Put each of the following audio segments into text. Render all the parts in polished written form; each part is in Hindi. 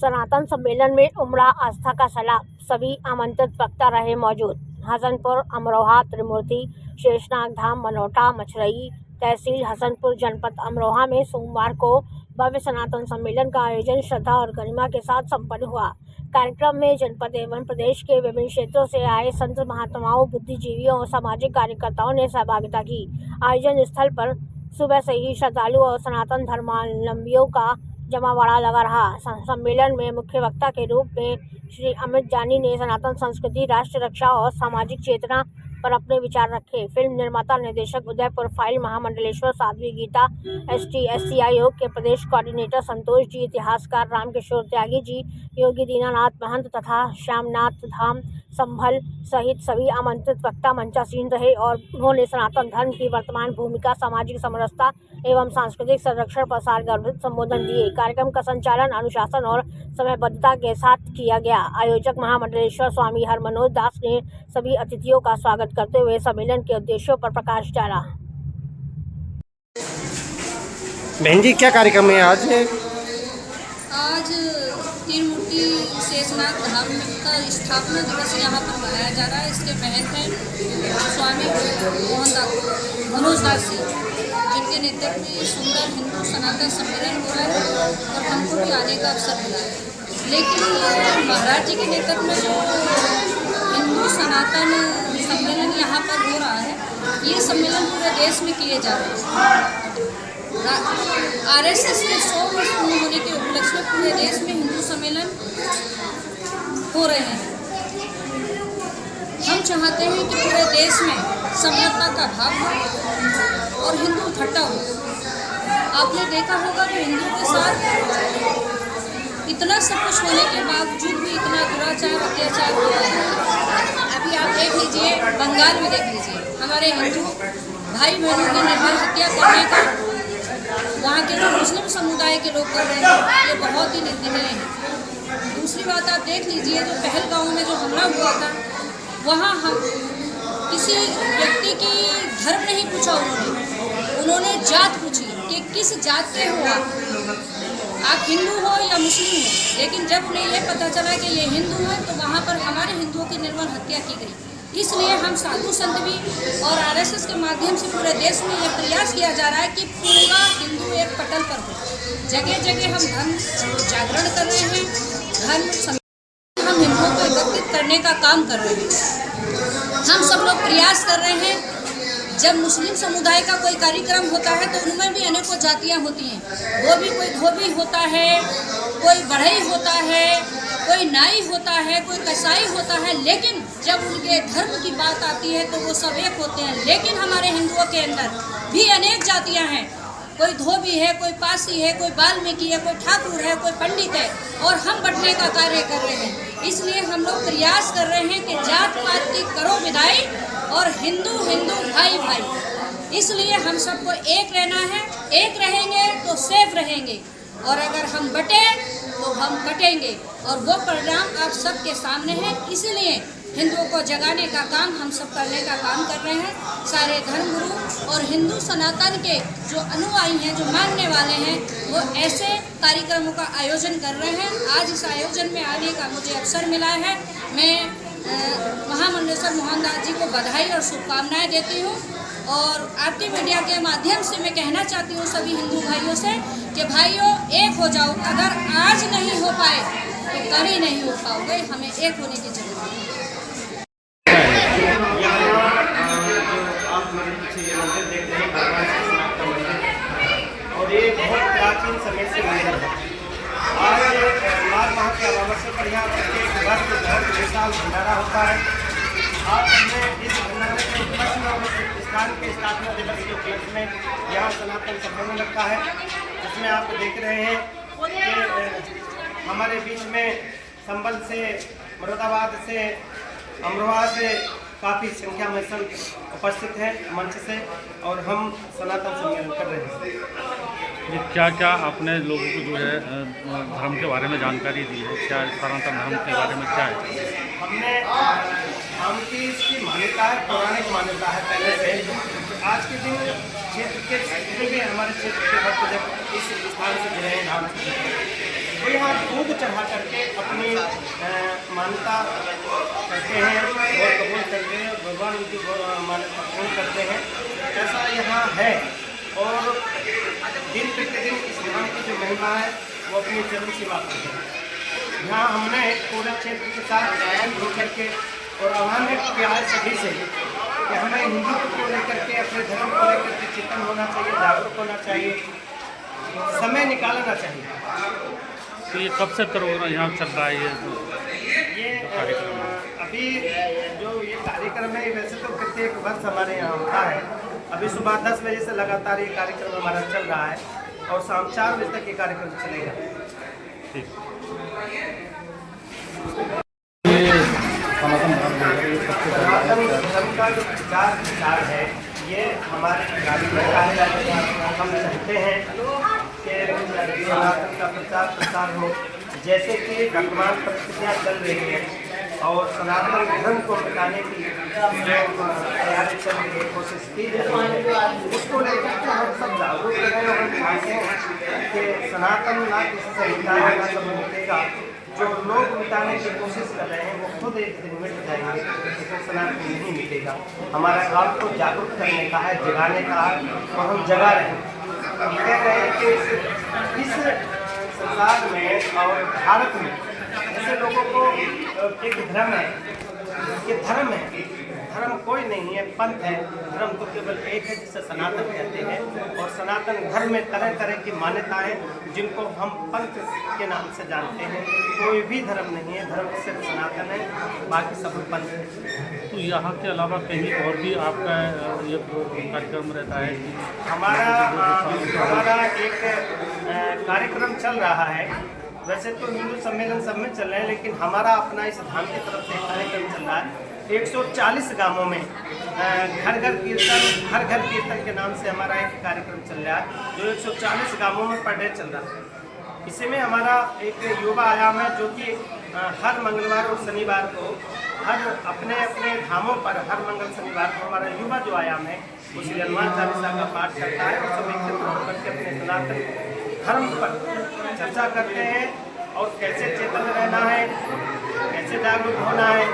सनातन सम्मेलन में उमड़ा आस्था का सैलाब, सभी आमंत्रित वक्ता रहे मौजूद। हसनपुर, अमरोहा, त्रिमूर्ति, शेषनाग धाम, मनोटा, मछरई तहसील हसनपुर, जनपद अमरोहा में सोमवार को भव्य सनातन सम्मेलन का आयोजन श्रद्धा और गरिमा के साथ संपन्न हुआ। कार्यक्रम में जनपद एवं प्रदेश के विभिन्न क्षेत्रों से आए संत महात्माओं, बुद्धिजीवियों और सामाजिक कार्यकर्ताओं ने सहभागिता की। आयोजन स्थल पर सुबह से ही श्रद्धालु और सनातन धर्मावलंबियों का जमावड़ा लगा रहा। सम्मेलन में मुख्य वक्ता के रूप में श्री अमित जानी ने सनातन संस्कृति, राष्ट्र रक्षा और सामाजिक चेतना पर अपने विचार रखे। फिल्म निर्माता निर्देशक उदयपुर फाइल महामंडलेश्वर साध्वी गीता, ST/SC आयोग के प्रदेश कोऑर्डिनेटर संतोष जी, इतिहासकार रामकिशोर त्यागी जी, योगी दीनानाथ महंत तथा श्यामनाथ धाम संभल सहित सभी आमंत्रित वक्ता मंचासीन रहे और उन्होंने सनातन धर्म की वर्तमान भूमिका, सामाजिक समरसता एवं सांस्कृतिक संरक्षण पर सारगर्भित संबोधन दिए। कार्यक्रम का संचालन अनुशासन और समयबद्धता के साथ किया गया। आयोजक महामंडलेश्वर स्वामी हरमनोज दास ने सभी अतिथियों का स्वागत करते हुए सम्मेलन के उद्देश्यों पर प्रकाश डाला। बहन जी, क्या कार्यक्रम है आज? आज त्रिमूर्ति शेषनाग धाम का स्थापना दिवस यहाँ पर मनाया जा रहा है। इसके महंत हैं स्वामी मनोज दास जी, जिनके नेतृत्व में सुंदर हिंदू सनातन सम्मेलन हो रहा है और हमको भी आने का अवसर मिला है। लेकिन महाराज जी के नेतृत्व में जो हिंदू सनातन सम्मेलन यहाँ पर हो रहा है, ये सम्मेलन पूरे देश में किए जा रहे हैं। RSS के 100 वर्ष पूर्ण होने के उपलक्ष्य में पूरे देश में हिंदू सम्मेलन हो रहे हैं। हम चाहते हैं कि पूरे देश में समरसता का भाव हो और हिंदू इकट्ठा हो। आपने देखा होगा कि हिंदू के साथ इतना सब कुछ होने के बावजूद भी इतना दुराचार, अत्याचार हो रहा है। अभी आप देख लीजिए, बंगाल में देख लीजिए, हमारे हिंदू भाई बहनों की निर्भय हत्या करने का वहाँ के जो मुस्लिम समुदाय के लोग कर रहे हैं, ये बहुत ही निंदनीय है। दूसरी बात आप देख लीजिए, जो पहलगांव में जो हमला हुआ था, वहाँ हम किसी व्यक्ति की धर्म नहीं पूछा, उन्होंने जात पूछी कि किस जात के हो आप हिंदू हो या मुस्लिम हो। लेकिन जब उन्हें ये पता चला कि ये हिंदू हैं, तो वहाँ पर हमारे हिंदुओं की निर्मम हत्या की गई। इसलिए हम साधु संत भी और RSS के माध्यम से पूरे देश में ये प्रयास किया जा रहा है कि पूरा हिंदू एक पटल पर हो। जगह जगह हम धर्म जागरण कर रहे हैं, हम हिंदुओं को एकत्रित करने का काम कर रहे हैं। हम सब लोग प्रयास कर रहे हैं। जब मुस्लिम समुदाय का कोई कार्यक्रम होता है तो उनमें भी अनेकों जातियाँ होती हैं। वो भी कोई धोबी होता है, कोई बढ़ई होता है, कोई नाई होता है, कोई कसाई होता है। लेकिन जब उनके धर्म की बात आती है तो वो सब एक होते हैं। लेकिन हमारे हिंदुओं के अंदर भी अनेक जातियां हैं। कोई धोबी है, कोई पासी है, कोई वाल्मीकि है, कोई ठाकुर है, कोई पंडित है, और हम बंटने का कार्य कर रहे हैं। इसलिए हम लोग प्रयास कर रहे हैं कि जात पात की करो विदाई और हिंदू हिंदू भाई भाई। इसलिए हम सबको एक रहना है। एक रहेंगे तो सेफ रहेंगे, और अगर हम बटे तो हम कटेंगे, और वो परिणाम आप सबके सामने है। इसलिए हिंदुओं को जगाने का काम हम सब करने का काम कर रहे हैं। सारे धर्मगुरु और हिंदू सनातन के जो अनुयायी हैं, जो मानने वाले हैं, वो ऐसे कार्यक्रमों का आयोजन कर रहे हैं। आज इस आयोजन में आने का मुझे अवसर मिला है। मैं महामंडलेश्वर मोहनदास जी को बधाई और शुभकामनाएं देती हूँ, और आपकी मीडिया के माध्यम से मैं कहना चाहती हूँ सभी हिंदू भाइयों से कि भाइयों, एक हो जाओ। अगर आज नहीं हो पाए तो कभी नहीं हो पाओगे। हमें एक होने की जरूरत है। और ये बहुत प्राचीन समय से मंदिर है। आज माघ माह के अमावस्या पर यहाँ प्रत्येक वर्ष बहुत विशाल भंडारा होता है। आज हमने इस भंडारे के उपलक्ष्य में, इस स्थान के स्थापना दिवस के उपलक्ष्य में यहाँ सनातन सम्मेलन रखा है, जिसमें आप देख रहे हैं कि हमारे बीच में संभल से, मुरादाबाद से, अमरोहा से काफ़ी संख्या में संत उपस्थित हैं मंच से, और हम सनातन सम्मेलन कर रहे हैं। क्या क्या आपने लोगों को जो है धर्म के बारे में जानकारी दी है? क्या सनातन धर्म के बारे में क्या है? हमने धर्म की इसकी मान्यता है, पौराणिक मान्यता है पहले से। आज के दिन क्षेत्र के जितने भी हमारे क्षेत्र के भक्त जब इस स्थान से जुड़े हैं, वो यहाँ दूध चढ़ा करके अपनी मान्यता करते हैं और कबूल करते हैं, भगवान उनकी मान्यता पूर्ण करते हैं। ऐसा यहाँ है और दिन प्रतिदिन इस धाम की जो महिमा है वो अपनी चरम सीमा पर है। यहाँ हमने पूरे क्षेत्र के साथ मिल करके और आह्वान किया है सभी से कि हमें हिंदुत्व को लेकर के, अपने धर्म को लेकर के चेतन होना चाहिए, जागरूक होना चाहिए, समय निकालना चाहिए। तो ये कब से प्रोग्राम यहाँ चल रहा है? ये अभी जो ये कार्यक्रम है वैसे तो प्रत्येक वर्ष हमारे यहाँ होता है। अभी सुबह 10 बजे से लगातार ये कार्यक्रम हमारा चल रहा है और शाम 4 बजे तक ये कार्यक्रम चलेगा। ठीक। सनातन धर्म का जो प्रचार है ये हमारे ग्रामीण में हम चाहते हैं कि सनातन का प्रसार हो। जैसे कि वर्तमान परिस्थितियाँ चल रही हैं और सनातन धर्म को मिटाने की तैयारी चल रही है, कोशिश की जा रही है, उसको लेकर के हम सब जागरूक रहें और हम चाहते हैं कि सनातन ना किसी से मिटाएगा ना सब मिटेगा। जो लोग मिटाने की कोशिश कर रहे हैं वो खुद एक दिन मिट जाएंगे, लेकिन सनातन नहीं मिटेगा। हमारा काम तो जागरूक करने का है, जगाने का है और हम जगा रहे हैं। हम कह रहे हैं कि इस संसार में और भारत में ऐसे लोगों को एक धर्म है, ये धर्म है, धर्म कोई नहीं है, पंथ है। धर्म तो केवल एक है जिसे सनातन कहते हैं और सनातन धर्म में तरह तरह की मान्यताएं जिनको हम पंथ के नाम से जानते हैं। कोई भी धर्म नहीं है, धर्म सिर्फ सनातन है, बाकी सब पंथ है। तो यहाँ के अलावा कहीं और भी आपका ये कार्यक्रम रहता है? हमारा एक कार्यक्रम चल रहा है। वैसे तो हिंदू सम्मेलन सब में चल रहे हैं, लेकिन हमारा अपना इस धाम की तरफ से कार्यक्रम चल रहा है। 140 गांवों में घर घर कीर्तन के नाम से हमारा एक कार्यक्रम चल रहा है, जो 140 गांवों में पर डे चल रहा है। इसी में हमारा एक युवा आयाम है जो कि हर मंगलवार और शनिवार को हर अपने अपने धामों पर हर मंगल शनिवार को हमारा युवा जो आयाम है वो श्री हनुमान चालीसा का पाठ करता है और सब एकत्र होकर के अपने सनातन धर्म पर चर्चा करते हैं और कैसे चेतन रहना है, कैसे जागरूक होना है,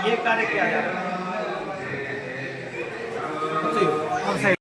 ये कार्य किया जा रहा है।